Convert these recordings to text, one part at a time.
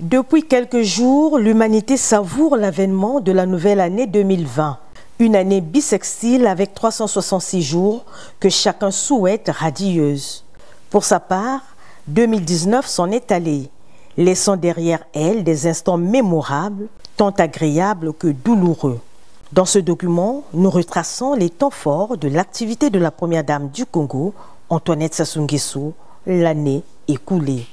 Depuis quelques jours, l'humanité savoure l'avènement de la nouvelle année 2020. Une année bissextile avec 366 jours que chacun souhaite radieuse. Pour sa part, 2019 s'en est allée, laissant derrière elle des instants mémorables, tant agréables que douloureux. Dans ce document, nous retraçons les temps forts de l'activité de la première dame du Congo, Antoinette Sassou Nguesso, l'année écoulée.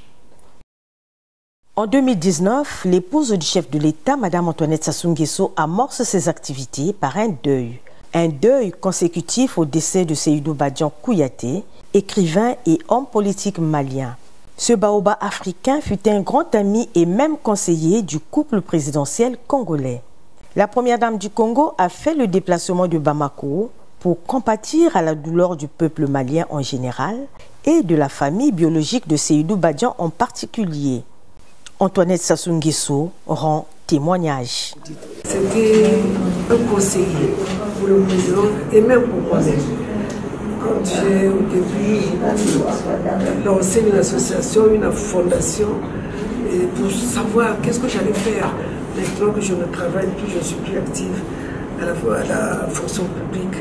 En 2019, l'épouse du chef de l'État, Mme Antoinette Sassou Nguesso, amorce ses activités par un deuil consécutif au décès de Seydou Badian Kouyaté, écrivain et homme politique malien. Ce baobab africain fut un grand ami et même conseiller du couple présidentiel congolais. La première dame du Congo a fait le déplacement de Bamako pour compatir à la douleur du peuple malien en général et de la famille biologique de Seydou Badian en particulier. Antoinette Sassou Nguesso rend témoignage. C'était un conseiller pour le président et même pour moi-même. Quand j'ai au début lancé une association, une fondation, pour savoir qu'est-ce que j'allais faire maintenant que je ne travaille plus, je ne suis plus active à la fonction publique.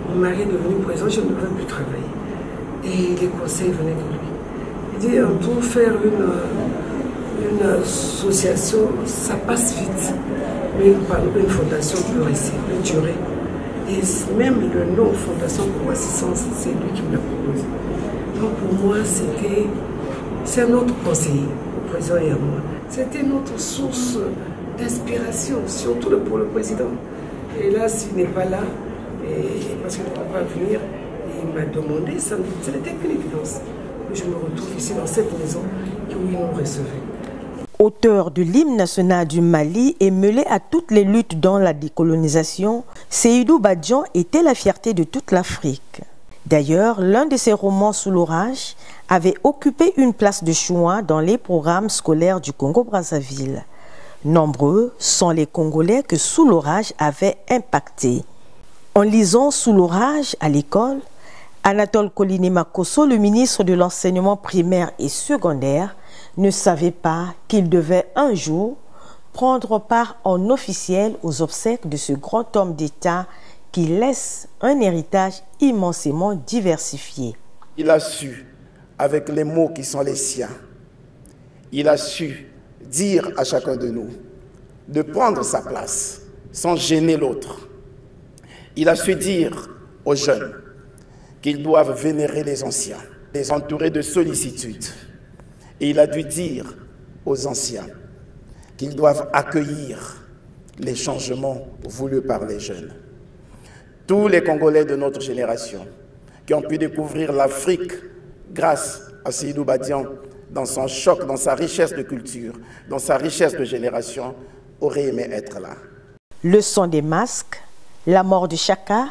Mon mari est devenu président, je ne veux plus travailler. Et les conseils venaient de lui. Il dit, pour faire une association, ça passe vite, mais une fondation peut durer. Et même le nom Fondation pour Assistance, c'est lui qui me l'a proposé. Donc pour moi, c'est un autre conseiller, au président et à moi. C'était notre source d'inspiration, surtout pour le président. Et là, s'il n'est pas là, parce qu'il ne peut pas venir, il m'a demandé, ça n'était qu'une évidence. Je me retrouve ici dans cette maison où il nous recevait. Auteur de l'hymne national du Mali et mêlé à toutes les luttes dans la décolonisation, Seydou Badian était la fierté de toute l'Afrique. D'ailleurs, l'un de ses romans Sous l'orage avait occupé une place de choix dans les programmes scolaires du Congo-Brazzaville. Nombreux sont les Congolais que Sous l'orage avait impacté. En lisant Sous l'orage à l'école, Anatole Koliné-Makosso, le ministre de l'enseignement primaire et secondaire, ne savait pas qu'il devait un jour prendre part en officiel aux obsèques de ce grand homme d'État qui laisse un héritage immensément diversifié. Il a su, avec les mots qui sont les siens, il a su dire à chacun de nous de prendre sa place sans gêner l'autre. Il a su dire aux jeunes qu'ils doivent vénérer les anciens, les entourer de sollicitude. Et il a dû dire aux anciens qu'ils doivent accueillir les changements voulus par les jeunes. Tous les Congolais de notre génération qui ont pu découvrir l'Afrique grâce à Seydou Badian dans son choc, dans sa richesse de culture, dans sa richesse de génération, auraient aimé être là. Le son des masques, la mort de Chaka,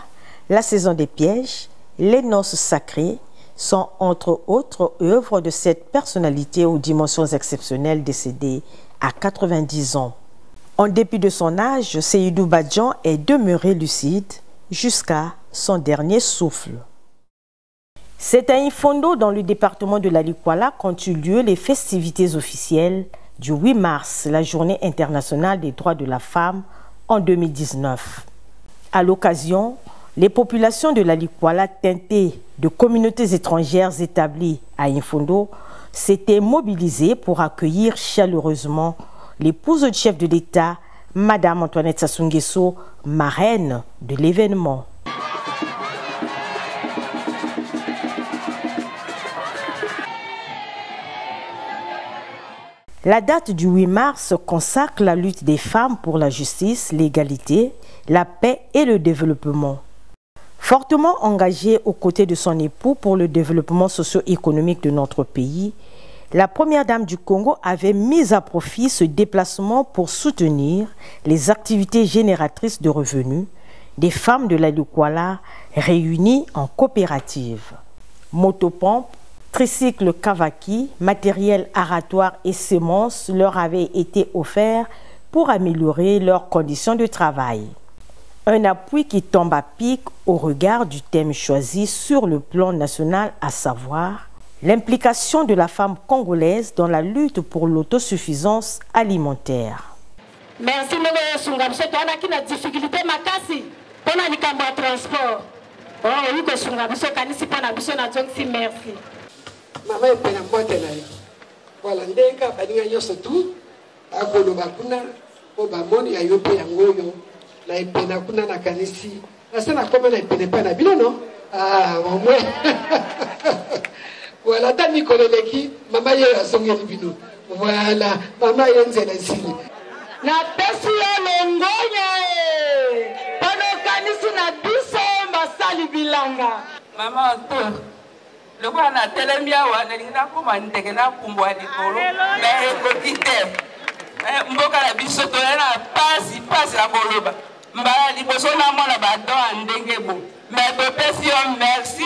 la saison des pièges, les noces sacrées, sont entre autres œuvres de cette personnalité aux dimensions exceptionnelles décédée à 90 ans. En dépit de son âge, Seydou Badian est demeuré lucide jusqu'à son dernier souffle. C'est à Infondo, dans le département de la Likuala, qu'ont eu lieu les festivités officielles du 8 mars, la Journée internationale des droits de la femme en 2019. À l'occasion, les populations de la Likuala, teintées de communautés étrangères établies à Infondo, s'étaient mobilisées pour accueillir chaleureusement l'épouse du chef de l'État, Mme Antoinette Sassou Nguesso, marraine de l'événement. La date du 8 mars consacre la lutte des femmes pour la justice, l'égalité, la paix et le développement. Fortement engagée aux côtés de son époux pour le développement socio-économique de notre pays, la première dame du Congo avait mis à profit ce déplacement pour soutenir les activités génératrices de revenus des femmes de la Likuala réunies en coopérative. Motopompe, tricycle Kavaki, matériel aratoire et semences leur avaient été offerts pour améliorer leurs conditions de travail. Un appui qui tombe à pic au regard du thème choisi sur le plan national, à savoir L'implication de la femme congolaise dans la lutte pour l'autosuffisance alimentaire. Merci, nous avons une difficulté makasi pour le transport. Oh, oui, merci. Maman est pénale, moi, voilà, ndeka balinga nyonso tu akoloba kuna po bamoni ya yo pe yango oyo na epena kuna na kanisi asa na koma na epene pa na bino no au moins voilà ta nikoleleki mama ye asongeli bino voilà mama ye nzela sili na pesi yo longonya pano kanisi na biso basali bilanga mama to le quoi na telemia wa na linga ko mandeke na kumbwa likolo na ekokite mboka na biso to na pasi la boloba mbala liboso na mona bato andenge bo mais to pesi yo merci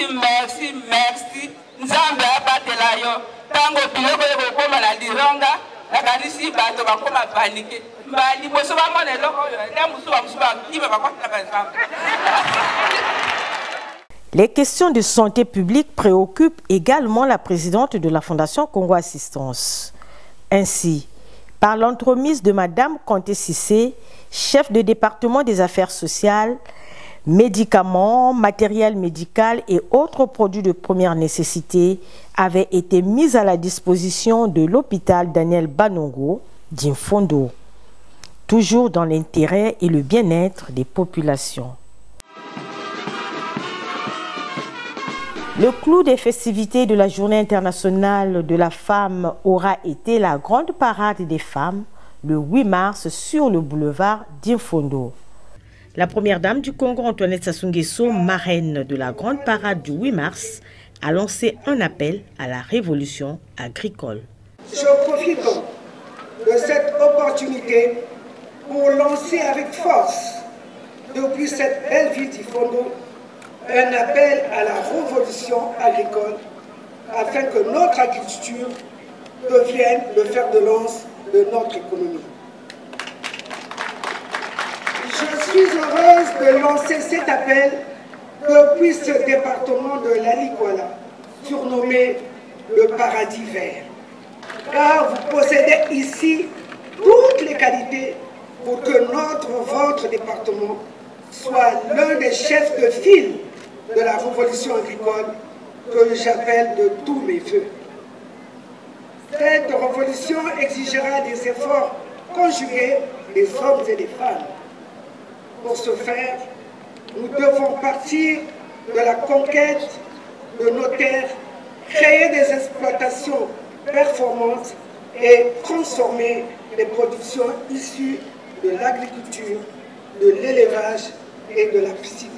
nzambe abatela yo tango biloko yo koma na lironga na kanisi bato bakoma panike mbala liboso ba mona eloko yo na musu ba kiba bakwata ba. Les questions de santé publique préoccupent également la présidente de la Fondation Congo Assistance. Ainsi, par l'entremise de Madame Kanté Cissé, chef de département des affaires sociales, médicaments, matériel médical et autres produits de première nécessité avaient été mis à la disposition de l'hôpital Daniel Banongo d'Imfondo, toujours dans l'intérêt et le bien-être des populations. Le clou des festivités de la Journée internationale de la femme aura été la grande parade des femmes le 8 mars sur le boulevard d'Imfondo. La première dame du Congo, Antoinette Sassou Nguesso, marraine de la grande parade du 8 mars, a lancé un appel à la révolution agricole. Je profite donc de cette opportunité pour lancer avec force, depuis cette belle ville d'Imfondo, un appel à la révolution agricole afin que notre agriculture devienne le fer de lance de notre économie. Je suis heureuse de lancer cet appel depuis ce département de l'Alikwala, surnommé le paradis vert. Car vous possédez ici toutes les qualités pour que votre département soit l'un des chefs de file de la révolution agricole que j'appelle de tous mes voeux. Cette révolution exigera des efforts conjugués des hommes et des femmes. Pour ce faire, nous devons partir de la conquête de nos terres, créer des exploitations performantes et transformer les productions issues de l'agriculture, de l'élevage et de la pisciculture.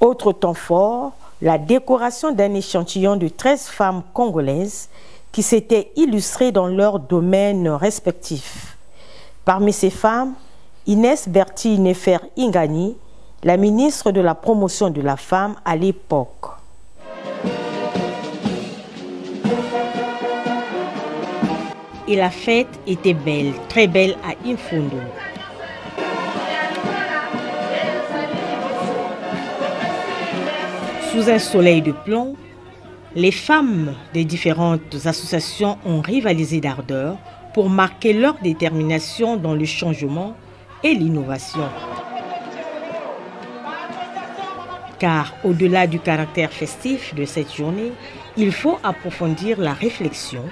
Autre temps fort, la décoration d'un échantillon de 13 femmes congolaises qui s'étaient illustrées dans leurs domaines respectifs. Parmi ces femmes, Inès Berti Nefer Ingani, la ministre de la promotion de la femme à l'époque. Et la fête était belle, très belle à Imfondo. Sous un soleil de plomb, les femmes des différentes associations ont rivalisé d'ardeur pour marquer leur détermination dans le changement et l'innovation. Car au-delà du caractère festif de cette journée, il faut approfondir la réflexion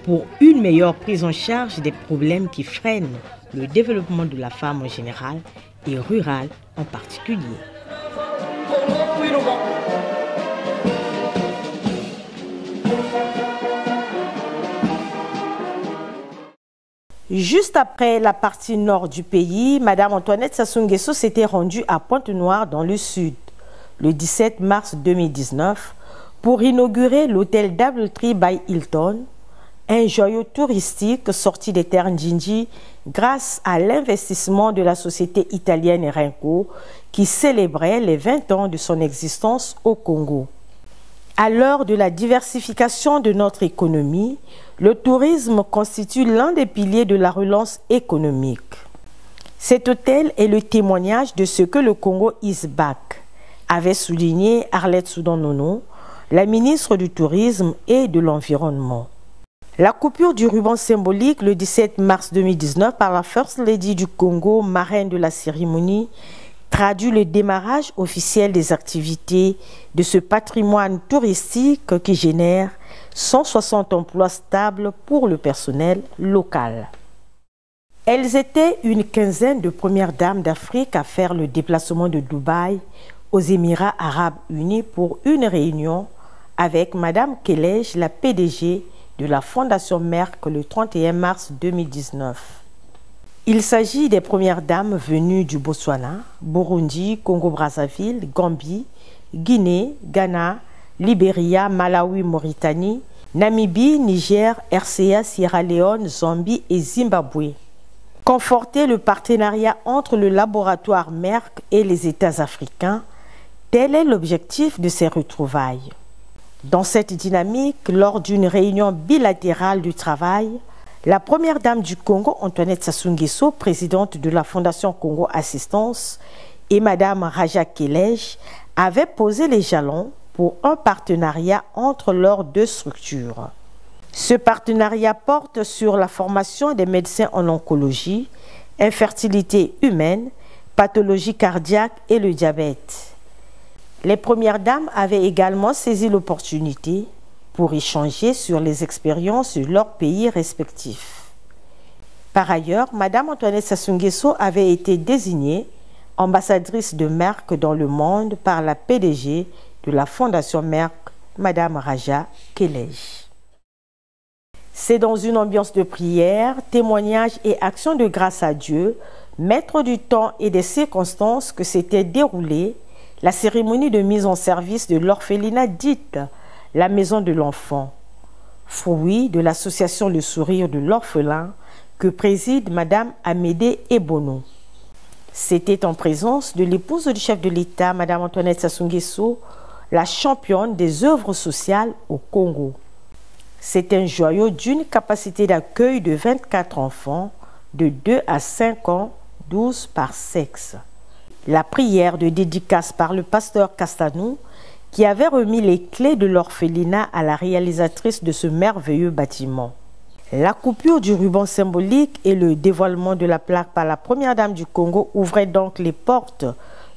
pour une meilleure prise en charge des problèmes qui freinent le développement de la femme en général et rurale en particulier. Juste après la partie nord du pays, Madame Antoinette Sassou Nguesso s'était rendue à Pointe-Noire dans le sud, le 17 mars 2019, pour inaugurer l'hôtel Doubletree by Hilton, un joyau touristique sorti des terres Ndjinji grâce à l'investissement de la société italienne Renco qui célébrait les 20 ans de son existence au Congo. À l'heure de la diversification de notre économie, le tourisme constitue l'un des piliers de la relance économique. Cet hôtel est le témoignage de ce que le Congo is back, avait souligné Arlette Soudan-Nono, la ministre du Tourisme et de l'Environnement. La coupure du ruban symbolique le 17 mars 2019 par la First Lady du Congo, marraine de la cérémonie, traduit le démarrage officiel des activités de ce patrimoine touristique qui génère 160 emplois stables pour le personnel local. Elles étaient une quinzaine de premières dames d'Afrique à faire le déplacement de Dubaï aux Émirats arabes unis pour une réunion avec Madame Kelej, la PDG de la Fondation Merck, le 31 mars 2019. Il s'agit des premières dames venues du Botswana, Burundi, Congo-Brazzaville, Gambie, Guinée, Ghana, Libéria, Malawi, Mauritanie, Namibie, Niger, RCA, Sierra Leone, Zambie et Zimbabwe. Conforter le partenariat entre le laboratoire Merck et les États africains, tel est l'objectif de ces retrouvailles. Dans cette dynamique, lors d'une réunion bilatérale du travail, la première dame du Congo, Antoinette Sassou Nguesso, présidente de la Fondation Congo Assistance, et Madame Raja Kelej avaient posé les jalons pour un partenariat entre leurs deux structures. Ce partenariat porte sur la formation des médecins en oncologie, infertilité humaine, pathologie cardiaque et le diabète. Les premières dames avaient également saisi l'opportunité pour échanger sur les expériences de leurs pays respectifs. Par ailleurs, Madame Antoinette Sassou Nguesso avait été désignée ambassadrice de Merck dans le monde par la PDG de la Fondation Merck, Madame Raja Kelej. C'est dans une ambiance de prière, témoignage et action de grâce à Dieu, maître du temps et des circonstances, que s'était déroulée la cérémonie de mise en service de l'orphelinat dite la Maison de l'Enfant, fruit de l'association Le Sourire de l'Orphelin que préside Madame Amédée Ebono. C'était en présence de l'épouse du chef de l'État, Madame Antoinette Sassou Nguesso, la championne des œuvres sociales au Congo. C'est un joyau d'une capacité d'accueil de 24 enfants de 2 à 5 ans, 12 par sexe. La prière de dédicace par le pasteur Castanou, qui avait remis les clés de l'orphelinat à la réalisatrice de ce merveilleux bâtiment. La coupure du ruban symbolique et le dévoilement de la plaque par la première dame du Congo ouvraient donc les portes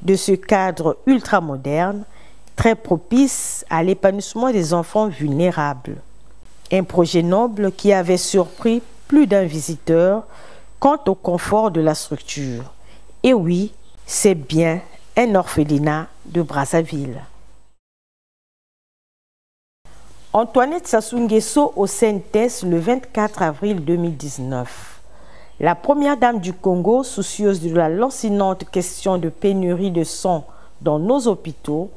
de ce cadre ultramoderne, très propice à l'épanouissement des enfants vulnérables. Un projet noble qui avait surpris plus d'un visiteur quant au confort de la structure. Et oui, c'est bien un orphelinat de Brazzaville. Antoinette Sassou Nguesso au CNTS le 24 avril 2019. La première dame du Congo, soucieuse de la lancinante question de pénurie de sang dans nos hôpitaux,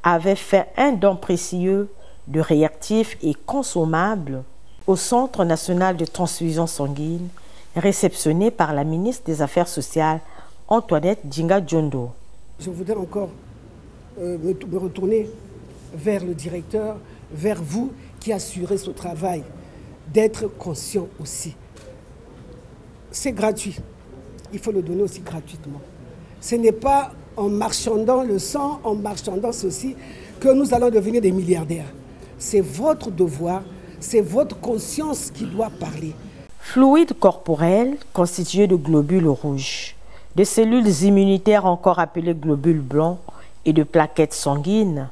avait fait un don précieux de réactifs et consommables au Centre national de transfusion sanguine, réceptionné par la ministre des Affaires sociales, Antoinette Djinga Djondo. Je voudrais encore me retourner vers le directeur, vers vous qui assurez ce travail, d'être conscient aussi. C'est gratuit. Il faut le donner aussi gratuitement. Ce n'est pas en marchandant le sang, en marchandant ceci, que nous allons devenir des milliardaires. C'est votre devoir, c'est votre conscience qui doit parler. Fluide corporel constitué de globules rouges, de cellules immunitaires encore appelées globules blancs et de plaquettes sanguines,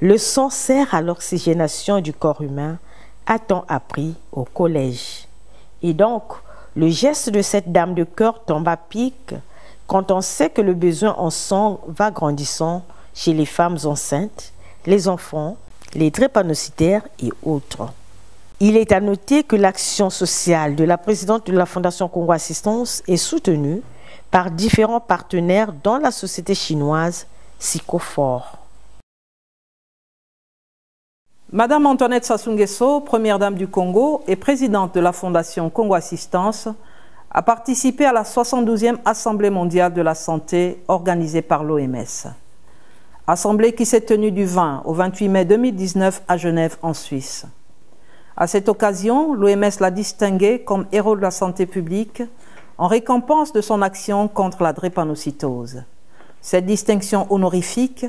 le sang sert à l'oxygénation du corps humain, a-t-on appris au collège. Et donc, le geste de cette dame de cœur tombe à pic quand on sait que le besoin en sang va grandissant chez les femmes enceintes, les enfants, les drépanocytaires et autres. Il est à noter que l'action sociale de la présidente de la Fondation Congo Assistance est soutenue par différents partenaires dont la société chinoise Psychofor. Madame Antoinette Sassou Nguesso, première dame du Congo et présidente de la Fondation Congo Assistance, a participé à la 72e Assemblée mondiale de la santé organisée par l'OMS. Assemblée qui s'est tenue du 20 au 28 mai 2019 à Genève, en Suisse. À cette occasion, l'OMS l'a distinguée comme héros de la santé publique en récompense de son action contre la drépanocytose. Cette distinction honorifique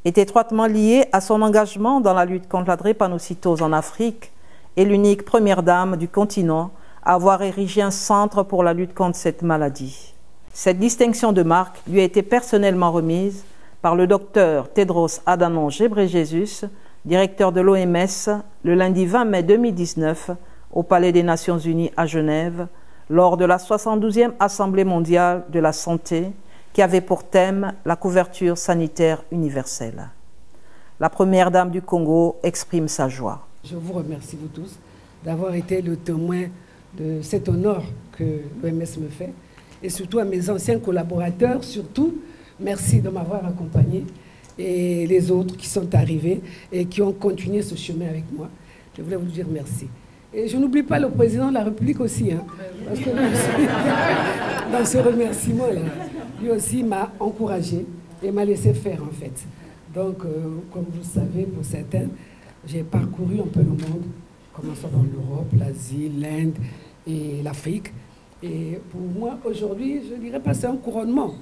est étroitement liée à son engagement dans la lutte contre la drépanocytose en Afrique et l'unique première dame du continent à avoir érigé un centre pour la lutte contre cette maladie. Cette distinction de marque lui a été personnellement remise par le docteur Tedros Adhanom Ghebreyesus, directeur de l'OMS, le lundi 20 mai 2019 au Palais des Nations Unies à Genève, lors de la 72e Assemblée mondiale de la santé qui avait pour thème la couverture sanitaire universelle. La première dame du Congo exprime sa joie. Je vous remercie, vous tous, d'avoir été le témoin de cet honneur que l'OMS me fait, et surtout à mes anciens collaborateurs, surtout, merci de m'avoir accompagné, et les autres qui sont arrivés et qui ont continué ce chemin avec moi. Je voulais vous dire merci. Et je n'oublie pas le président de la République aussi, hein, parce que dans ce remerciement-là, lui aussi m'a encouragé et m'a laissé faire en fait. Donc, comme vous le savez, pour certains, j'ai parcouru un peu le monde, commençant dans l'Europe, l'Asie, l'Inde et l'Afrique. Et pour moi, aujourd'hui, je ne dirais pas que c'est un couronnement,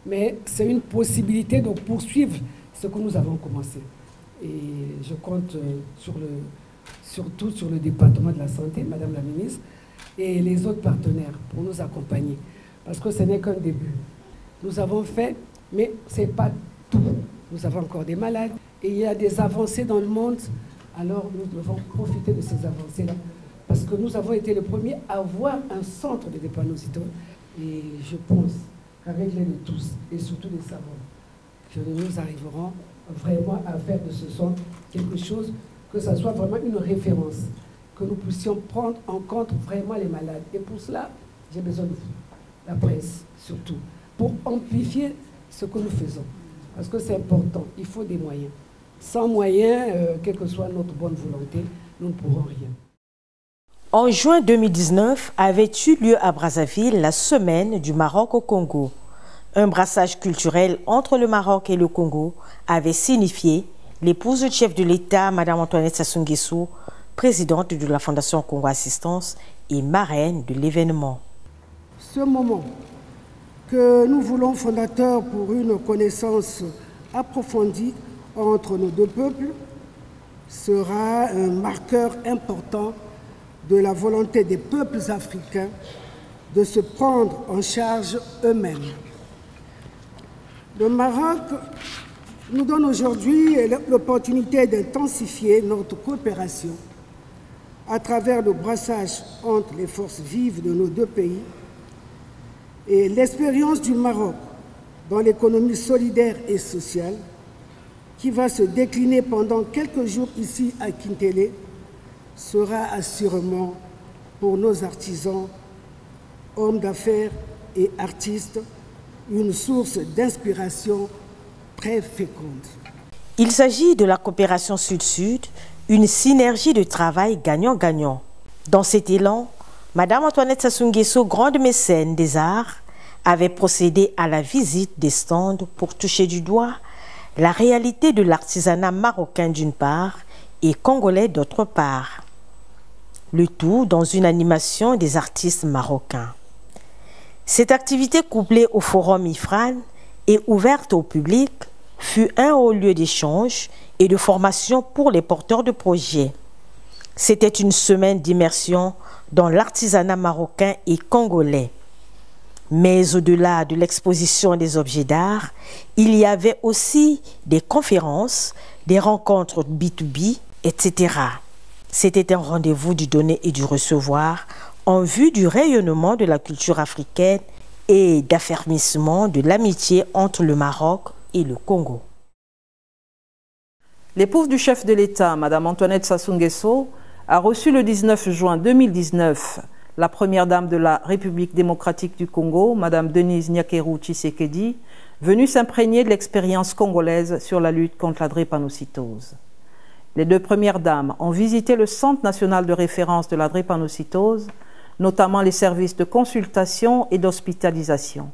mais c'est une possibilité de poursuivre ce que nous avons commencé. Et je compte surtout sur le département de la santé, Madame la ministre, et les autres partenaires pour nous accompagner. Parce que ce n'est qu'un début. Nous avons fait, mais ce n'est pas tout. Nous avons encore des malades et il y a des avancées dans le monde. Alors nous devons profiter de ces avancées-là. Parce que nous avons été les premiers à avoir un centre de drépanocytose. Et je pense qu'avec l'aide de tous, et surtout des savants, que nous arriverons vraiment à faire de ce centre quelque chose, que ça soit vraiment une référence, que nous puissions prendre en compte vraiment les malades. Et pour cela, j'ai besoin de vous, la presse surtout, pour amplifier ce que nous faisons. Parce que c'est important, il faut des moyens. Sans moyens, quelle que soit notre bonne volonté, nous ne pourrons rien. En juin 2019 avait eu lieu à Brazzaville la semaine du Maroc au Congo. Un brassage culturel entre le Maroc et le Congo avait signifié l'épouse du chef de l'État, Mme Antoinette Sassou Nguesso, présidente de la Fondation Congo Assistance et marraine de l'événement. Ce moment que nous voulons fondateur pour une connaissance approfondie entre nos deux peuples sera un marqueur important de la volonté des peuples africains de se prendre en charge eux-mêmes. Le Maroc nous donne aujourd'hui l'opportunité d'intensifier notre coopération à travers le brassage entre les forces vives de nos deux pays et l'expérience du Maroc dans l'économie solidaire et sociale qui va se décliner pendant quelques jours ici à Kintélé sera assurément pour nos artisans, hommes d'affaires et artistes une source d'inspiration très féconde. Il s'agit de la coopération Sud-Sud, une synergie de travail gagnant-gagnant. Dans cet élan, Mme Antoinette Sassou Nguesso, grande mécène des arts, avait procédé à la visite des stands pour toucher du doigt la réalité de l'artisanat marocain d'une part et congolais d'autre part. Le tout dans une animation des artistes marocains. Cette activité couplée au forum IFRAN et ouverte au public fut un haut lieu d'échange et de formation pour les porteurs de projets. C'était une semaine d'immersion dans l'artisanat marocain et congolais. Mais au-delà de l'exposition des objets d'art, il y avait aussi des conférences, des rencontres B2B, etc. C'était un rendez-vous du donner et du recevoir en vue du rayonnement de la culture africaine et d'affermissement de l'amitié entre le Maroc et le Congo. L'épouse du chef de l'État, Mme Antoinette Sassou Nguesso, a reçu le 19 juin 2019 la première dame de la République démocratique du Congo, Mme Denise Nyakeru Tshisekedi, venue s'imprégner de l'expérience congolaise sur la lutte contre la drépanocytose. Les deux premières dames ont visité le Centre national de référence de la drépanocytose, notamment les services de consultation et d'hospitalisation.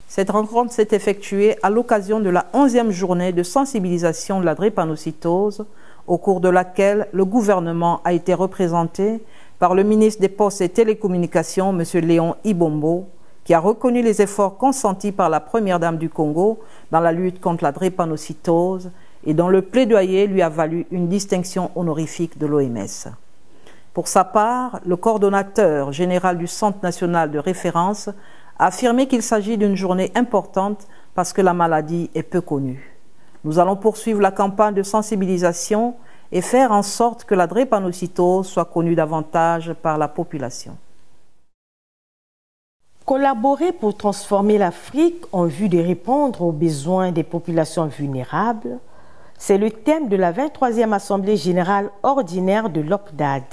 Cette rencontre s'est effectuée à l'occasion de la 11e journée de sensibilisation de la drépanocytose, au cours de laquelle le gouvernement a été représenté par le ministre des Postes et Télécommunications, M. Léon Ibombo, qui a reconnu les efforts consentis par la première dame du Congo dans la lutte contre la drépanocytose et dont le plaidoyer lui a valu une distinction honorifique de l'OMS. Pour sa part, le coordonnateur général du Centre national de référence a affirmé qu'il s'agit d'une journée importante parce que la maladie est peu connue. Nous allons poursuivre la campagne de sensibilisation et faire en sorte que la drépanocytose soit connue davantage par la population. Collaborer pour transformer l'Afrique en vue de répondre aux besoins des populations vulnérables, c'est le thème de la 23e Assemblée générale ordinaire de l'OPDAD,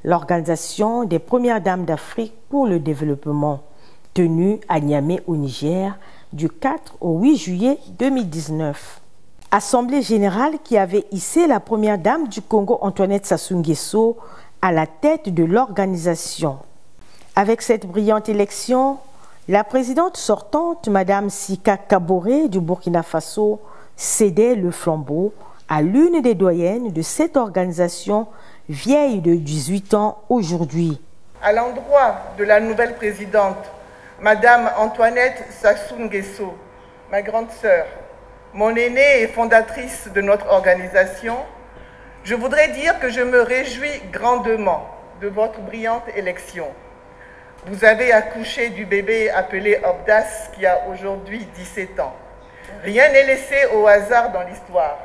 l'Organisation des Premières Dames d'Afrique pour le développement, tenue à Niamey au Niger du 4 au 8 juillet 2019. Assemblée générale qui avait hissé la Première Dame du Congo, Antoinette Sassou Nguesso, à la tête de l'organisation. Avec cette brillante élection, la présidente sortante, Mme Sika Kaboré du Burkina Faso, cédait le flambeau à l'une des doyennes de cette organisation vieille de 18 ans aujourd'hui. À l'endroit de la nouvelle présidente, Mme Antoinette Sassou Nguesso, ma grande sœur, mon aînée et fondatrice de notre organisation, je voudrais dire que je me réjouis grandement de votre brillante élection. Vous avez accouché du bébé appelé Obdas qui a aujourd'hui 17 ans. Rien n'est laissé au hasard dans l'histoire.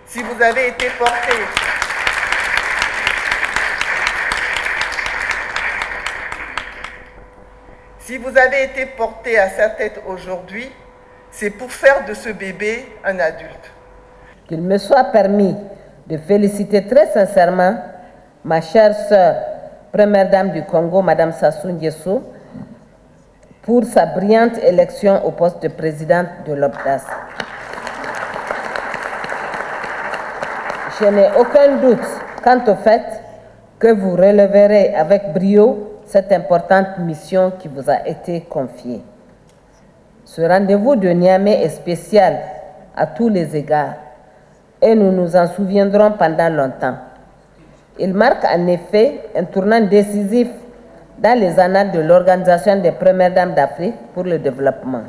Si vous avez été porté à sa tête aujourd'hui, c'est pour faire de ce bébé un adulte. Qu'il me soit permis de féliciter très sincèrement ma chère sœur, Première Dame du Congo, Mme Sassou Nguesso, pour sa brillante élection au poste de présidente de l'OPDAS. Je n'ai aucun doute quant au fait que vous releverez avec brio cette importante mission qui vous a été confiée. Ce rendez-vous de Niamey est spécial à tous les égards et nous nous en souviendrons pendant longtemps. Il marque en effet un tournant décisif dans les annales de l'Organisation des Premières Dames d'Afrique pour le développement.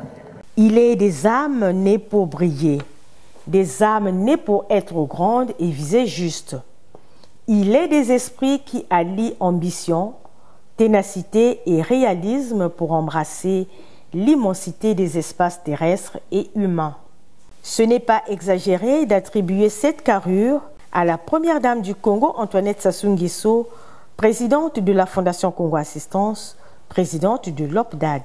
Il est des âmes nées pour briller, des âmes nées pour être grandes et viser juste. Il est des esprits qui allient ambition, ténacité et réalisme pour embrasser l'immensité des espaces terrestres et humains. Ce n'est pas exagéré d'attribuer cette carrure à la Première Dame du Congo, Antoinette Sassou Nguesso, présidente de la Fondation Congo Assistance, présidente de l'OPDAD.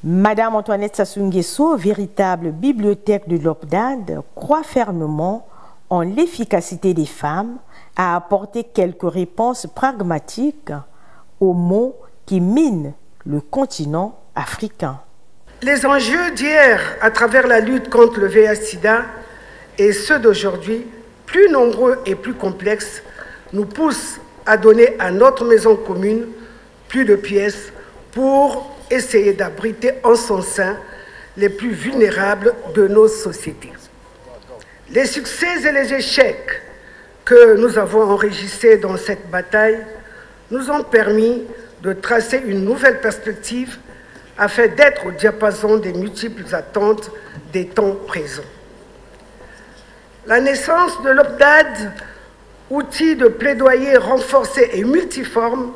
Madame Antoinette Sassou Nguesso, véritable bibliothèque de l'OPDAD, croit fermement en l'efficacité des femmes à apporter quelques réponses pragmatiques aux maux qui minent le continent africain. Les enjeux d'hier à travers la lutte contre le VIH-Sida et ceux d'aujourd'hui, plus nombreux et plus complexes, nous poussent à donner à notre maison commune plus de pièces pour essayer d'abriter en son sein les plus vulnérables de nos sociétés. Les succès et les échecs que nous avons enregistrés dans cette bataille nous ont permis de tracer une nouvelle perspective afin d'être au diapason des multiples attentes des temps présents. La naissance de l'OPDAD, outil de plaidoyer renforcé et multiforme,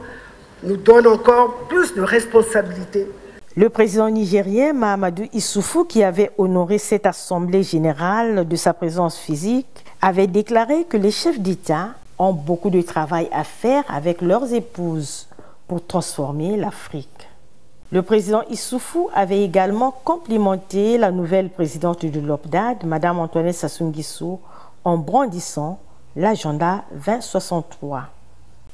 nous donne encore plus de responsabilités. Le président nigérien Mahamadou Issoufou, qui avait honoré cette assemblée générale de sa présence physique, avait déclaré que les chefs d'État ont beaucoup de travail à faire avec leurs épouses pour transformer l'Afrique. Le président Issoufou avait également complimenté la nouvelle présidente de l'OPDAD, Mme Antoinette Sassou Nguesso, en brandissant l'agenda 2063.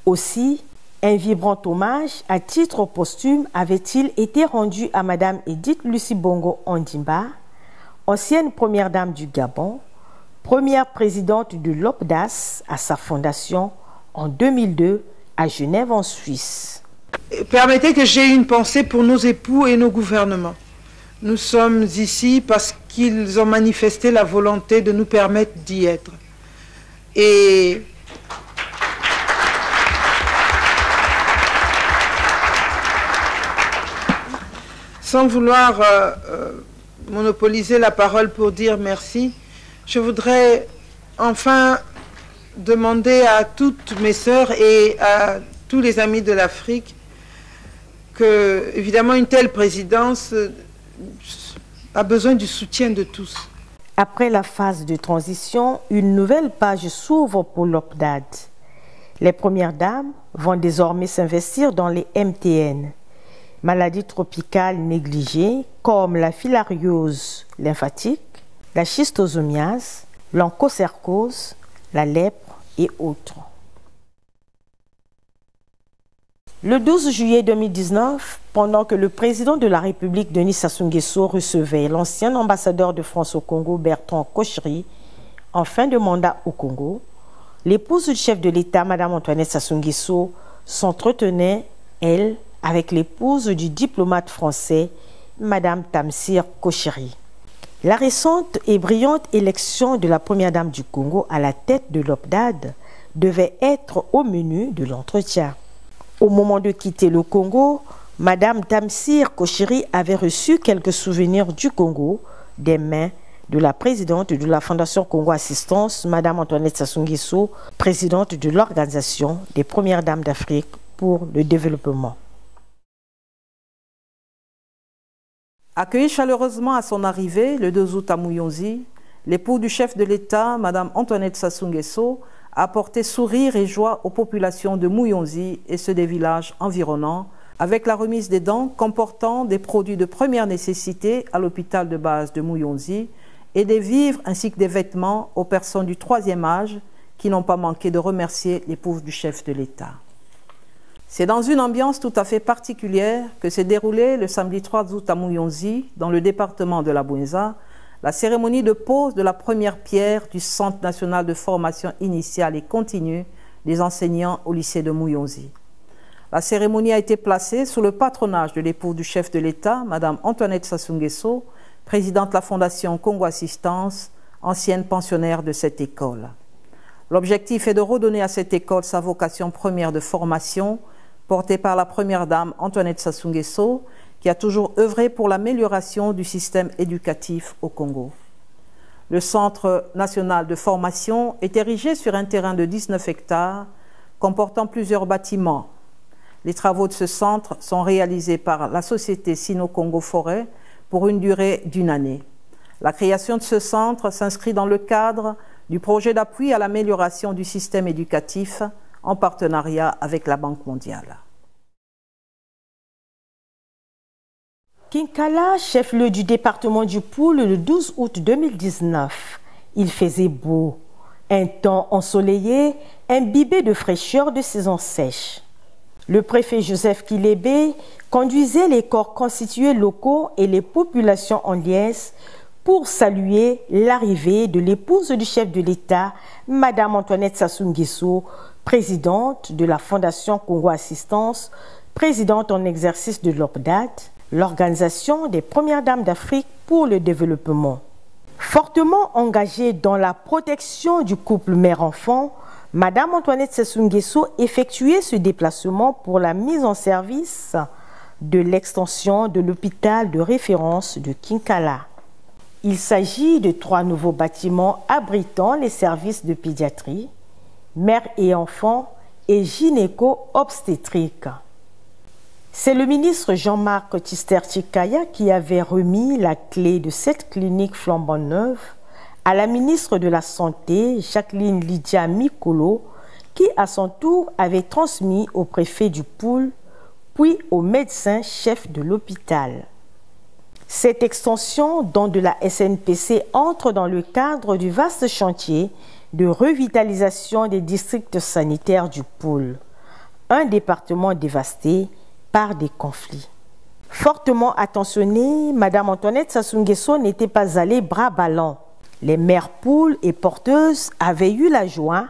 Aussi, un vibrant hommage à titre posthume avait-il été rendu à Mme Edith Lucie Bongo Ondimba, ancienne première dame du Gabon, première présidente de l'OPDAS à sa fondation en 2002 à Genève en Suisse. Permettez que j'aie une pensée pour nos époux et nos gouvernements. Nous sommes ici parce qu'ils ont manifesté la volonté de nous permettre d'y être. Et sans vouloir monopoliser la parole pour dire merci, Je voudrais enfin demander à toutes mes sœurs et à tous les amis de l'Afrique que, évidemment, une telle présidence a besoin du soutien de tous. Après la phase de transition, une nouvelle page s'ouvre pour l'OPDAD. Les premières dames vont désormais s'investir dans les MTN, maladies tropicales négligées comme la filariose lymphatique, la schistosomiase, l'onchocercose, la lèpre et autres. Le 12 juillet 2019, pendant que le président de la République, Denis Sassou Nguesso, recevait l'ancien ambassadeur de France au Congo, Bertrand Kochiri, en fin de mandat au Congo, l'épouse du chef de l'État, Mme Antoinette Sassou Nguesso, s'entretenait, elle, avec l'épouse du diplomate français, Mme Tamsir Kochiri. La récente et brillante élection de la première dame du Congo à la tête de l'OPDAD devait être au menu de l'entretien. Au moment de quitter le Congo, Mme Tamsir Kochiri avait reçu quelques souvenirs du Congo des mains de la présidente de la Fondation Congo Assistance, Mme Antoinette Sassou Nguesso, présidente de l'Organisation des Premières Dames d'Afrique pour le développement. Accueillie chaleureusement à son arrivée le 2 août à Mouyonzi, l'époux du chef de l'État, Mme Antoinette Sassou Nguesso, a apporté sourire et joie aux populations de Mouyonzi et ceux des villages environnants, avec la remise des dons comportant des produits de première nécessité à l'hôpital de base de Mouyonzi et des vivres ainsi que des vêtements aux personnes du 3e âge qui n'ont pas manqué de remercier l'époux du chef de l'État. C'est dans une ambiance tout à fait particulière que s'est déroulée le samedi 3 août à Mouyonzi, dans le département de la Bouenza, la cérémonie de pose de la première pierre du Centre national de formation initiale et continue des enseignants au lycée de Mouyonzi. La cérémonie a été placée sous le patronage de l'époux du chef de l'État, Mme Antoinette Sassou Nguesso, présidente de la Fondation Congo Assistance, ancienne pensionnaire de cette école. L'objectif est de redonner à cette école sa vocation première de formation, portée par la première dame Antoinette Sassou Nguesso, qui a toujours œuvré pour l'amélioration du système éducatif au Congo. Le Centre national de formation est érigé sur un terrain de 19 hectares, comportant plusieurs bâtiments. Les travaux de ce centre sont réalisés par la société Sino-Congo Forêt pour une durée d'1 année. La création de ce centre s'inscrit dans le cadre du projet d'appui à l'amélioration du système éducatif en partenariat avec la Banque mondiale. Kinkala, chef-lieu du département du Poul, le 12 août 2019. Il faisait beau, un temps ensoleillé, imbibé de fraîcheur de saison sèche. Le préfet Joseph Kilébé conduisait les corps constitués locaux et les populations en liesse pour saluer l'arrivée de l'épouse du chef de l'État, Mme Antoinette Sassou Nguesso, présidente de la Fondation Congo Assistance, présidente en exercice de l'OPDAD, l'Organisation des Premières Dames d'Afrique pour le développement. Fortement engagée dans la protection du couple mère-enfant, Mme Antoinette Sassou Nguesso effectuait ce déplacement pour la mise en service de l'extension de l'hôpital de référence de Kinkala. Il s'agit de 3 nouveaux bâtiments abritant les services de pédiatrie, mère et enfant et gynéco-obstétrique. C'est le ministre Jean-Marc Tister-Tchikaya qui avait remis la clé de cette clinique flambant neuve à la ministre de la Santé, Jacqueline Lydia Mikolo, qui à son tour avait transmis au préfet du Poul, puis au médecin chef de l'hôpital. Cette extension, don de la SNPC, entre dans le cadre du vaste chantier de revitalisation des districts sanitaires du Poul, un département dévasté par des conflits. Fortement attentionnée, Mme Antoinette Sassou Nguesso n'était pas allée bras ballants. Les mères poules et porteuses avaient eu la joie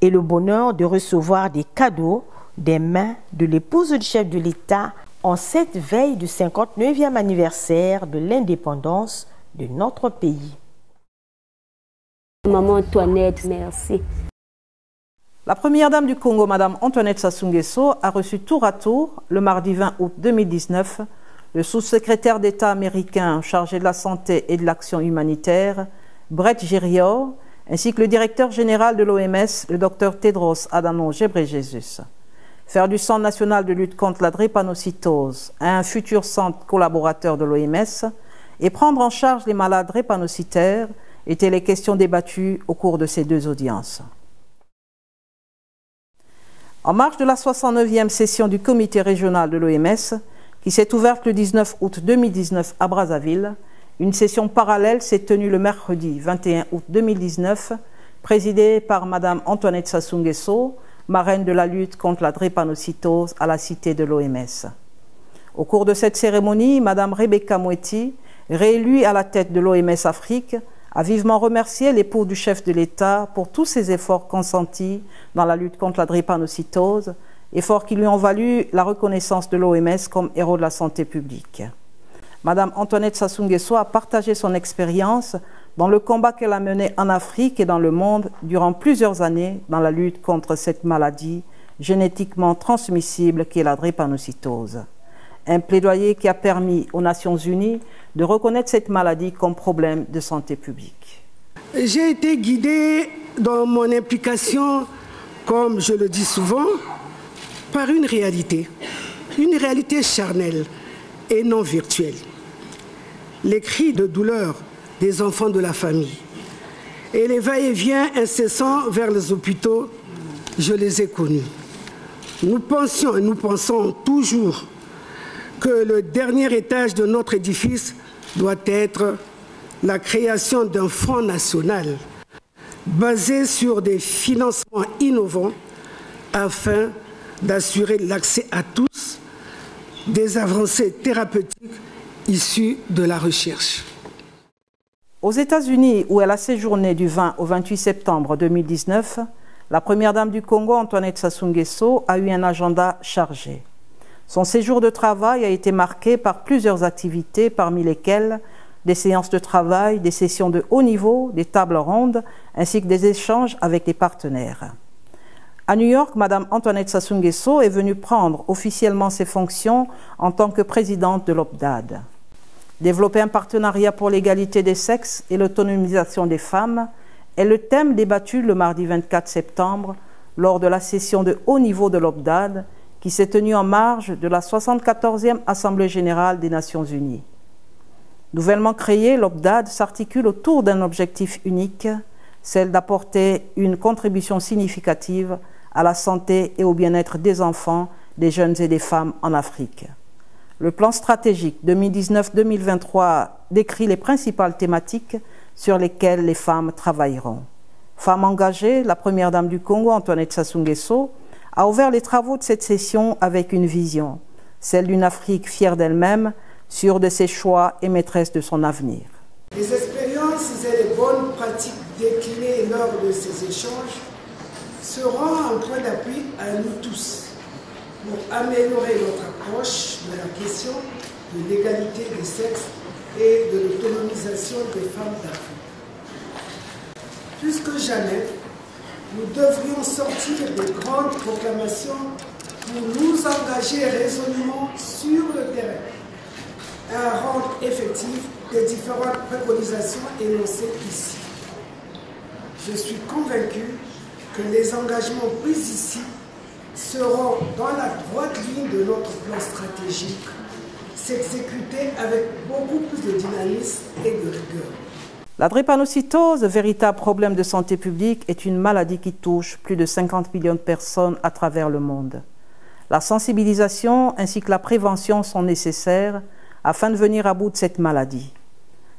et le bonheur de recevoir des cadeaux des mains de l'épouse du chef de l'État en cette veille du 59e anniversaire de l'indépendance de notre pays. Maman Antoinette, merci. La première dame du Congo, Mme Antoinette Sassou Nguesso, a reçu tour à tour, le mardi 20 août 2019, le sous-secrétaire d'État américain chargé de la santé et de l'action humanitaire, Brett Gerior, ainsi que le directeur général de l'OMS, le Dr Tedros Adhanom Ghebreyesus. Faire du Centre national de lutte contre la drépanocytose un futur centre collaborateur de l'OMS et prendre en charge les malades drépanocytaires étaient les questions débattues au cours de ces deux audiences. En marge de la 69e session du comité régional de l'OMS, qui s'est ouverte le 19 août 2019 à Brazzaville, une session parallèle s'est tenue le mercredi 21 août 2019, présidée par Mme Antoinette Sassou Nguesso, marraine de la lutte contre la drépanocytose à la cité de l'OMS. Au cours de cette cérémonie, Mme Rebecca Moeti, réélue à la tête de l'OMS Afrique, a vivement remercié l'époux du chef de l'État pour tous ses efforts consentis dans la lutte contre la drépanocytose, efforts qui lui ont valu la reconnaissance de l'OMS comme héros de la santé publique. Mme Antoinette Sassou Nguesso a partagé son expérience dans le combat qu'elle a mené en Afrique et dans le monde durant plusieurs années dans la lutte contre cette maladie génétiquement transmissible qu'est la drépanocytose. Un plaidoyer qui a permis aux Nations Unies de reconnaître cette maladie comme problème de santé publique. J'ai été guidée dans mon implication, comme je le dis souvent, par une réalité charnelle et non virtuelle. Les cris de douleur des enfants de la famille et les va-et-vient incessants vers les hôpitaux, je les ai connus. Nous pensions et nous pensons toujours que le dernier étage de notre édifice doit être la création d'un fonds national basé sur des financements innovants afin d'assurer l'accès à tous des avancées thérapeutiques issues de la recherche. Aux États-Unis, où elle a séjourné du 20 au 28 septembre 2019, la première dame du Congo, Antoinette Sassou Nguesso, a eu un agenda chargé. Son séjour de travail a été marqué par plusieurs activités, parmi lesquelles des séances de travail, des sessions de haut niveau, des tables rondes, ainsi que des échanges avec les partenaires. À New York, Mme Antoinette Sassou Nguesso est venue prendre officiellement ses fonctions en tant que présidente de l'OPDAD. Développer un partenariat pour l'égalité des sexes et l'autonomisation des femmes est le thème débattu le mardi 24 septembre lors de la session de haut niveau de l'OPDAD qui s'est tenue en marge de la 74e Assemblée générale des Nations unies. Nouvellement créée, l'OPDAD s'articule autour d'un objectif unique, celle d'apporter une contribution significative à la santé et au bien-être des enfants, des jeunes et des femmes en Afrique. Le plan stratégique 2019-2023 décrit les principales thématiques sur lesquelles les femmes travailleront. Femme engagée, la première dame du Congo, Antoinette Sassou Nguesso, a ouvert les travaux de cette session avec une vision, celle d'une Afrique fière d'elle-même, sûre de ses choix et maîtresse de son avenir. Les expériences et les bonnes pratiques déclinées lors de ces échanges seront un point d'appui à nous tous pour améliorer notre approche de la question de l'égalité des sexes et de l'autonomisation des femmes d'Afrique. Plus que jamais, nous devrions sortir des grandes proclamations pour nous engager résolument sur le terrain à rendre effectif les différentes préconisations énoncées ici. Je suis convaincu que les engagements pris ici seront dans la droite ligne de notre plan stratégique, s'exécuter avec beaucoup plus de dynamisme et de rigueur. La drépanocytose, véritable problème de santé publique, est une maladie qui touche plus de 50 millions de personnes à travers le monde. La sensibilisation ainsi que la prévention sont nécessaires afin de venir à bout de cette maladie.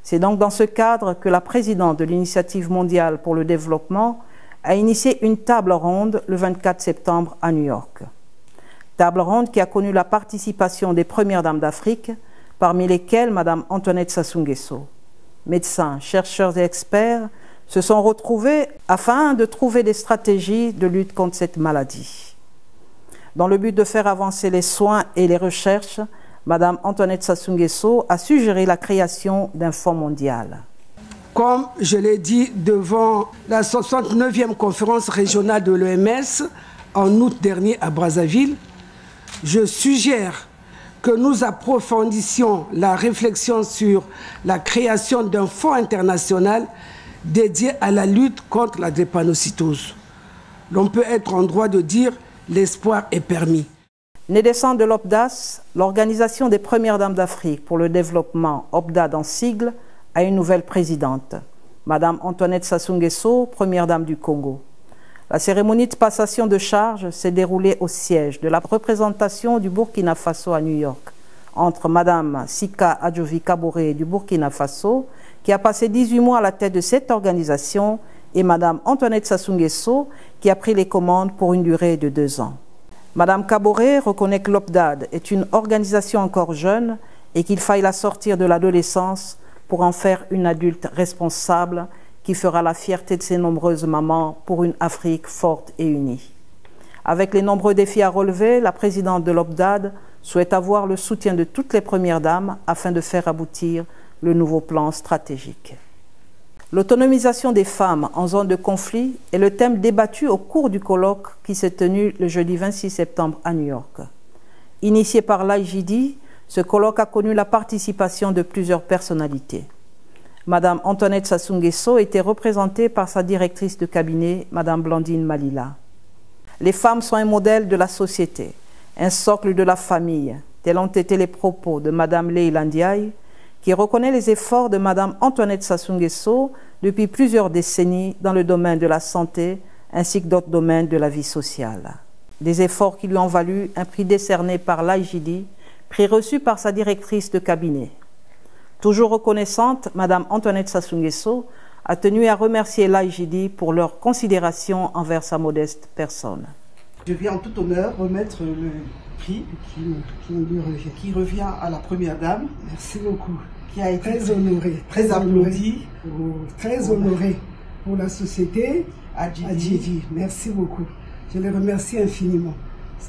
C'est donc dans ce cadre que la présidente de l'Initiative mondiale pour le développement a initié une table ronde le 24 septembre à New York. Table ronde qui a connu la participation des premières dames d'Afrique, parmi lesquelles Mme Antoinette Sassou Nguesso. Médecins, chercheurs et experts se sont retrouvés afin de trouver des stratégies de lutte contre cette maladie. Dans le but de faire avancer les soins et les recherches, Mme Antoinette Sassou Nguesso a suggéré la création d'un fonds mondial. Comme je l'ai dit devant la 69e conférence régionale de l'OMS en août dernier à Brazzaville, je suggère que nous approfondissions la réflexion sur la création d'un fonds international dédié à la lutte contre la drépanocytose. L'on peut être en droit de dire l'espoir est permis. Naissant de l'OPDAS, l'Organisation des Premières Dames d'Afrique pour le développement, OPDAD en sigle, a une nouvelle présidente, Madame Antoinette Sassou Nguesso, Première Dame du Congo. La cérémonie de passation de charge s'est déroulée au siège de la représentation du Burkina Faso à New York, entre Madame Sika Adjovi Kaboré du Burkina Faso, qui a passé 18 mois à la tête de cette organisation, et Madame Antoinette Sassou Nguesso, qui a pris les commandes pour une durée de 2 ans. Madame Kaboré reconnaît que l'OPDAD est une organisation encore jeune et qu'il faille la sortir de l'adolescence pour en faire une adulte responsable qui fera la fierté de ses nombreuses mamans pour une Afrique forte et unie. Avec les nombreux défis à relever, la présidente de l'OPDAD souhaite avoir le soutien de toutes les premières dames afin de faire aboutir le nouveau plan stratégique. L'autonomisation des femmes en zone de conflit est le thème débattu au cours du colloque qui s'est tenu le jeudi 26 septembre à New York. Initié par l'IGD, ce colloque a connu la participation de plusieurs personnalités. Madame Antoinette Sassou Nguesso était représentée par sa directrice de cabinet, Madame Blandine Malila. Les femmes sont un modèle de la société, un socle de la famille, tels ont été les propos de Madame Leila Ndiaye, qui reconnaît les efforts de Madame Antoinette Sassou Nguesso depuis plusieurs décennies dans le domaine de la santé ainsi que d'autres domaines de la vie sociale. Des efforts qui lui ont valu un prix décerné par l'IGD, prix reçu par sa directrice de cabinet. Toujours reconnaissante, Madame Antoinette Sassou Nguesso a tenu à remercier l'IGD pour leur considération envers sa modeste personne. Je viens en tout honneur remettre le prix qui revient à la Première Dame. Merci beaucoup. Qui a été très honoré, très applaudi. Très honoré pour la société Adjidi. Merci beaucoup. Je les remercie infiniment.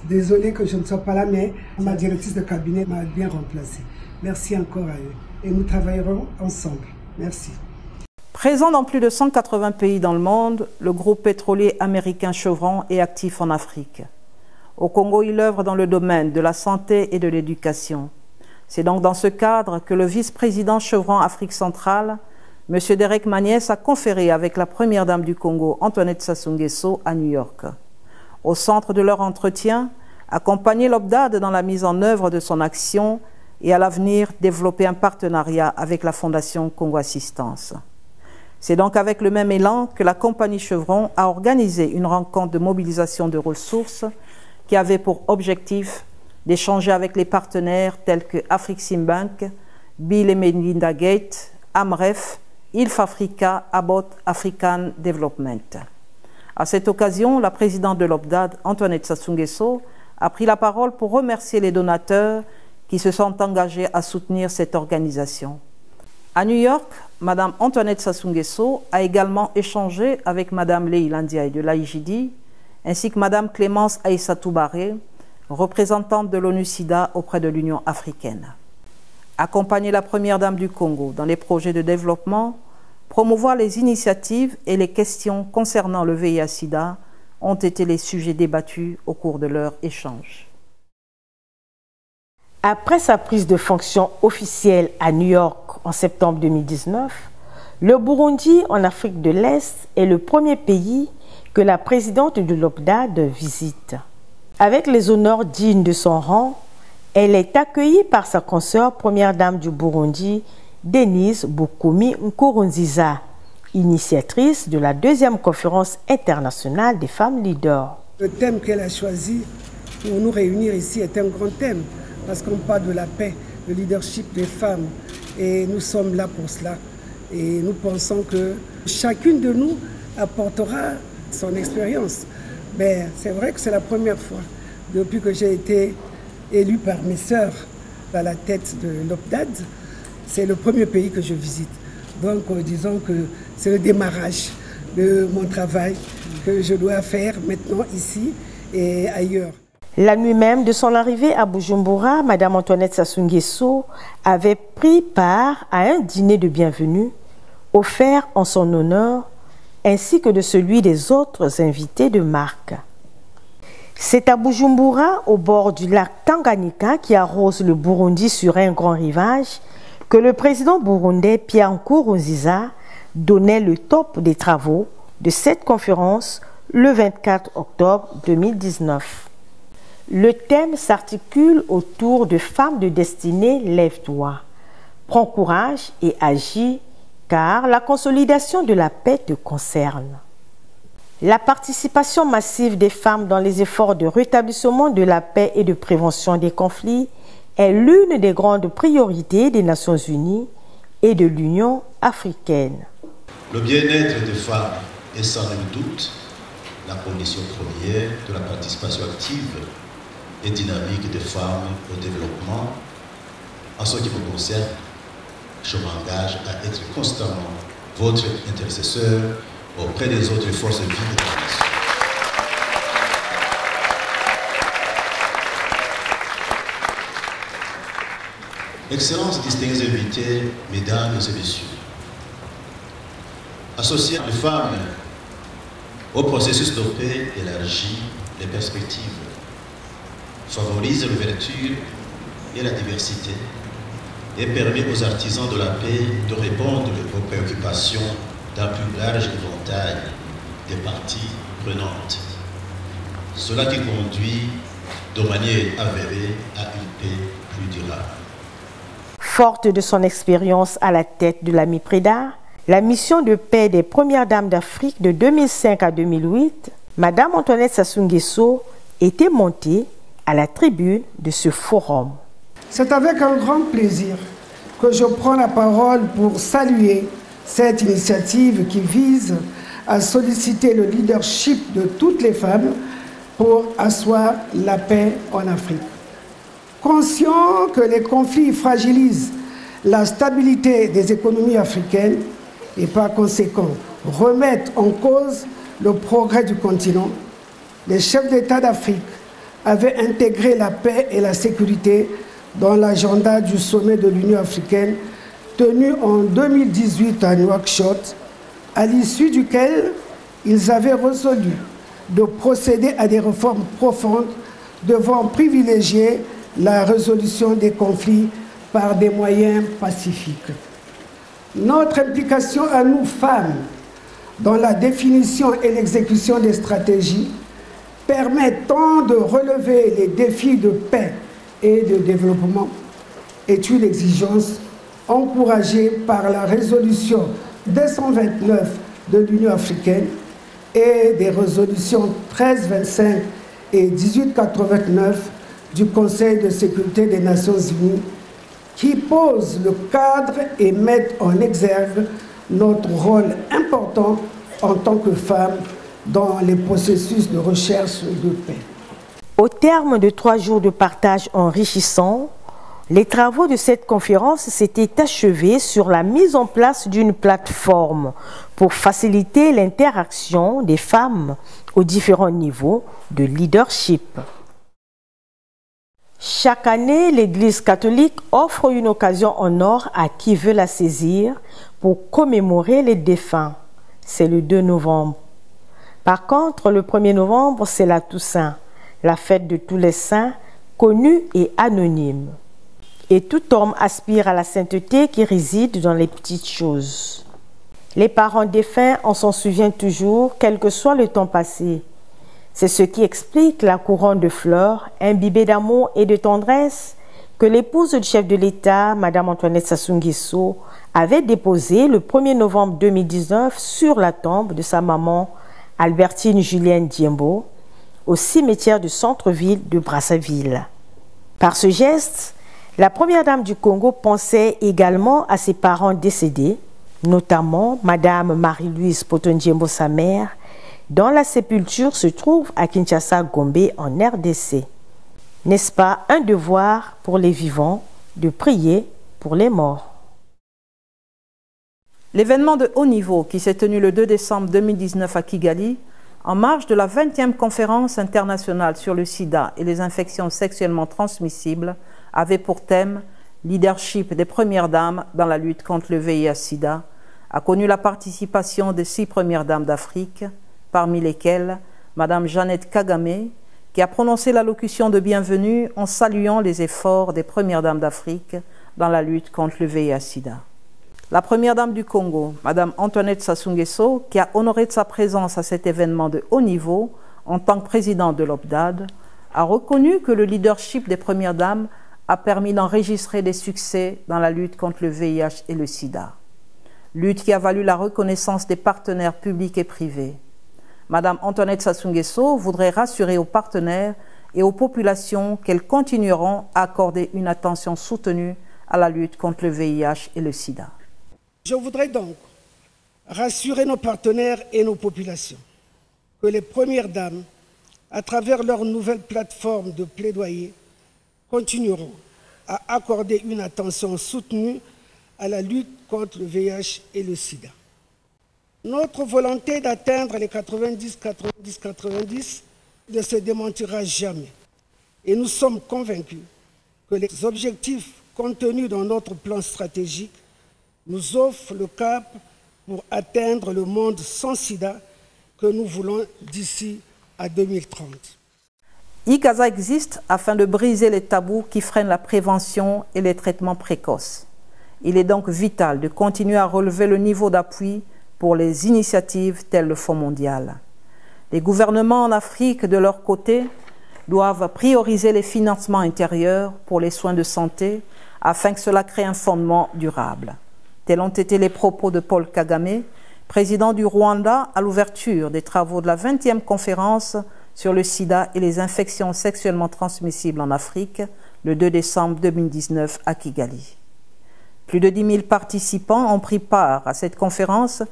Désolée que je ne sois pas là, mais ma directrice de cabinet m'a bien remplacée. Merci encore à eux. Et nous travaillerons ensemble. Merci. Présent dans plus de 180 pays dans le monde, le groupe pétrolier américain Chevron est actif en Afrique. Au Congo, il œuvre dans le domaine de la santé et de l'éducation. C'est donc dans ce cadre que le vice-président Chevron Afrique centrale, M. Derek Magnès, a conféré avec la première dame du Congo, Antoinette Sassou Nguesso, à New York. Au centre de leur entretien, accompagner l'OPDAD dans la mise en œuvre de son action et à l'avenir développer un partenariat avec la Fondation Congo Assistance. C'est donc avec le même élan que la compagnie Chevron a organisé une rencontre de mobilisation de ressources qui avait pour objectif d'échanger avec les partenaires tels que Afreximbank, Bill et Melinda Gates, AMREF, ILF Africa, Abbott African Development. À cette occasion, la présidente de l'OPDAD, Antoinette Sassou Nguesso, a pris la parole pour remercier les donateurs qui se sont engagés à soutenir cette organisation. À New York, Mme Antoinette Sassou Nguesso a également échangé avec Mme Leila Ndiaye de l'IGD, ainsi que Mme Clémence Aïssatou Baré, représentante de l'ONU-SIDA auprès de l'Union africaine. Accompagner la première dame du Congo dans les projets de développement, promouvoir les initiatives et les questions concernant le VIH-SIDA ont été les sujets débattus au cours de leur échange. Après sa prise de fonction officielle à New York en septembre 2019, le Burundi, en Afrique de l'Est, est le premier pays que la présidente de l'OPDAD visite. Avec les honneurs dignes de son rang, elle est accueillie par sa consoeur première dame du Burundi, Denise Bukumi Nkurunziza, initiatrice de la 2e conférence internationale des femmes leaders. Le thème qu'elle a choisi pour nous réunir ici est un grand thème, parce qu'on parle de la paix, le leadership des femmes, et nous sommes là pour cela. Et nous pensons que chacune de nous apportera son expérience. Mais c'est vrai que c'est la première fois, depuis que j'ai été élue par mes sœurs à la tête de l'OPDAD, c'est le premier pays que je visite. Donc disons que c'est le démarrage de mon travail que je dois faire maintenant ici et ailleurs. La nuit même de son arrivée à Bujumbura, Mme Antoinette Sassou Nguesso avait pris part à un dîner de bienvenue offert en son honneur, ainsi que de celui des autres invités de marque. C'est à Bujumbura, au bord du lac Tanganyika qui arrose le Burundi sur un grand rivage, que le président burundais Pierre Nkurunziza donnait le top des travaux de cette conférence le 24 octobre 2019. Le thème s'articule autour de Femmes de destinée, lève-toi. Prends courage et agis, car la consolidation de la paix te concerne. La participation massive des femmes dans les efforts de rétablissement de la paix et de prévention des conflits est l'une des grandes priorités des Nations Unies et de l'Union africaine. Le bien-être des femmes est sans nul doute la condition première de la participation active et dynamique des femmes au développement. En ce qui me concerne, je m'engage à être constamment votre intercesseur auprès des autres forces vives de la nation. Excellences, distingués invités, mesdames et messieurs, associer les femmes au processus de paix élargit les perspectives, favorise l'ouverture et la diversité et permet aux artisans de la paix de répondre aux préoccupations d'un plus large éventail des parties prenantes. Cela qui conduit de manière avérée à une paix plus durable. Forte de son expérience à la tête de la MIPREDA, la mission de paix des Premières Dames d'Afrique de 2005 à 2008, Madame Antoinette Sassou Nguesso était montée à la tribune de ce forum. C'est avec un grand plaisir que je prends la parole pour saluer cette initiative qui vise à solliciter le leadership de toutes les femmes pour asseoir la paix en Afrique. Conscient que les conflits fragilisent la stabilité des économies africaines et par conséquent remettent en cause le progrès du continent, les chefs d'État d'Afrique avaient intégré la paix et la sécurité dans l'agenda du sommet de l'Union africaine tenu en 2018 à Nouakchott, à l'issue duquel ils avaient résolu de procéder à des réformes profondes devant privilégier la résolution des conflits par des moyens pacifiques. Notre implication à nous, femmes, dans la définition et l'exécution des stratégies permet tant de relever les défis de paix et de développement est une exigence encouragée par la résolution 229 de l'Union africaine et des résolutions 1325 et 1889 du Conseil de sécurité des Nations Unies qui posent le cadre et mettent en exergue notre rôle important en tant que femmes dans les processus de recherche de paix. Au terme de 3 jours de partage enrichissant, les travaux de cette conférence s'étaient achevés sur la mise en place d'une plateforme pour faciliter l'interaction des femmes aux différents niveaux de leadership. Chaque année, l'Église catholique offre une occasion en or à qui veut la saisir pour commémorer les défunts. C'est le 2 novembre. Par contre, le 1er novembre, c'est la Toussaint, la fête de tous les saints, connue et anonyme. Et tout homme aspire à la sainteté qui réside dans les petites choses. Les parents défunts en s'en souviennent toujours, quel que soit le temps passé. C'est ce qui explique la couronne de fleurs, imbibée d'amour et de tendresse, que l'épouse du chef de l'État, Madame Antoinette Sassou Nguesso, avait déposée le 1er novembre 2019 sur la tombe de sa maman, Albertine Julienne Diembo, au cimetière du centre-ville de Brazzaville. Par ce geste, la première dame du Congo pensait également à ses parents décédés, notamment Madame Marie-Louise Potondiembo, sa mère, dont la sépulture se trouve à Kinshasa-Gombe en RDC. N'est-ce pas un devoir pour les vivants de prier pour les morts? L'événement de haut niveau qui s'est tenu le 2 décembre 2019 à Kigali, en marge de la 20e conférence internationale sur le sida et les infections sexuellement transmissibles, avait pour thème « Leadership des premières dames dans la lutte contre le VIH-Sida », a connu la participation des 6 premières dames d'Afrique, parmi lesquelles Mme Jeannette Kagame, qui a prononcé l'allocution de bienvenue en saluant les efforts des premières dames d'Afrique dans la lutte contre le VIH-Sida. La première dame du Congo, Mme Antoinette Sassou Nguesso, qui a honoré de sa présence à cet événement de haut niveau en tant que présidente de l'OPDAD, a reconnu que le leadership des premières dames a permis d'enregistrer des succès dans la lutte contre le VIH et le sida. Lutte qui a valu la reconnaissance des partenaires publics et privés. Mme Antoinette Sassou Nguesso voudrait rassurer aux partenaires et aux populations qu'elles continueront à accorder une attention soutenue à la lutte contre le VIH et le sida. Je voudrais donc rassurer nos partenaires et nos populations que les premières dames, à travers leur nouvelle plateforme de plaidoyer, continueront à accorder une attention soutenue à la lutte contre le VIH et le sida. Notre volonté d'atteindre les 90-90-90 ne se démentira jamais. Et nous sommes convaincus que les objectifs contenus dans notre plan stratégique nous offrent le cap pour atteindre le monde sans sida que nous voulons d'ici à 2030. ICASA existe afin de briser les tabous qui freinent la prévention et les traitements précoces. Il est donc vital de continuer à relever le niveau d'appui pour les initiatives telles le Fonds mondial. Les gouvernements en Afrique, de leur côté, doivent prioriser les financements intérieurs pour les soins de santé afin que cela crée un fondement durable. Tels ont été les propos de Paul Kagame, président du Rwanda, à l'ouverture des travaux de la 20e conférence sur le sida et les infections sexuellement transmissibles en Afrique, le 2 décembre 2019 à Kigali. Plus de 10 000 participants ont pris part à cette conférence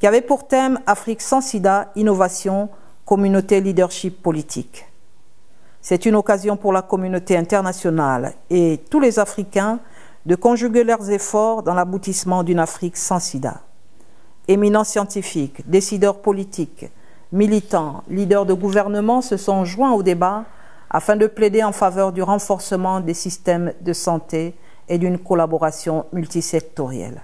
qui avait pour thème « Afrique sans sida, innovation, communauté, leadership politique ». C'est une occasion pour la communauté internationale et tous les Africains de conjuguer leurs efforts dans l'aboutissement d'une Afrique sans sida. Éminents scientifiques, décideurs politiques, militants, leaders de gouvernement se sont joints au débat afin de plaider en faveur du renforcement des systèmes de santé et d'une collaboration multisectorielle.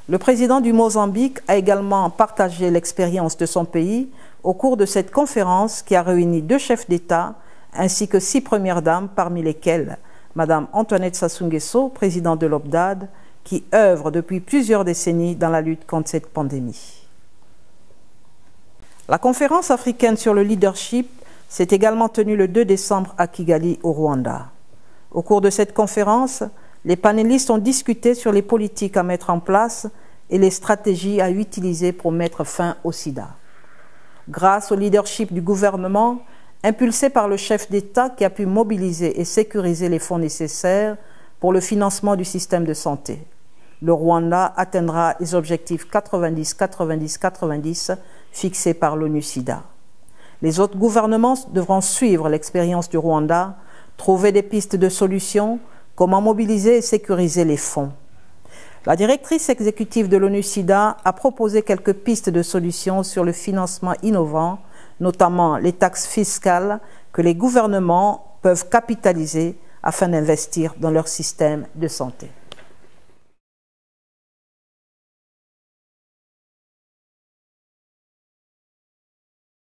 Le président du Mozambique a également partagé l'expérience de son pays au cours de cette conférence qui a réuni 2 chefs d'État ainsi que 6 premières dames, parmi lesquelles Mme Antoinette Sassou Nguesso, présidente de l'OPDAD, qui œuvre depuis plusieurs décennies dans la lutte contre cette pandémie. La conférence africaine sur le leadership s'est également tenue le 2 décembre à Kigali, au Rwanda. Au cours de cette conférence, les panélistes ont discuté sur les politiques à mettre en place et les stratégies à utiliser pour mettre fin au sida. Grâce au leadership du gouvernement, impulsé par le chef d'État qui a pu mobiliser et sécuriser les fonds nécessaires pour le financement du système de santé, le Rwanda atteindra les objectifs 90-90-90 fixés par l'ONU-SIDA. Les autres gouvernements devront suivre l'expérience du Rwanda, trouver des pistes de solutions, comment mobiliser et sécuriser les fonds. La directrice exécutive de l'ONU-SIDA a proposé quelques pistes de solutions sur le financement innovant, notamment les taxes fiscales que les gouvernements peuvent capitaliser afin d'investir dans leur système de santé.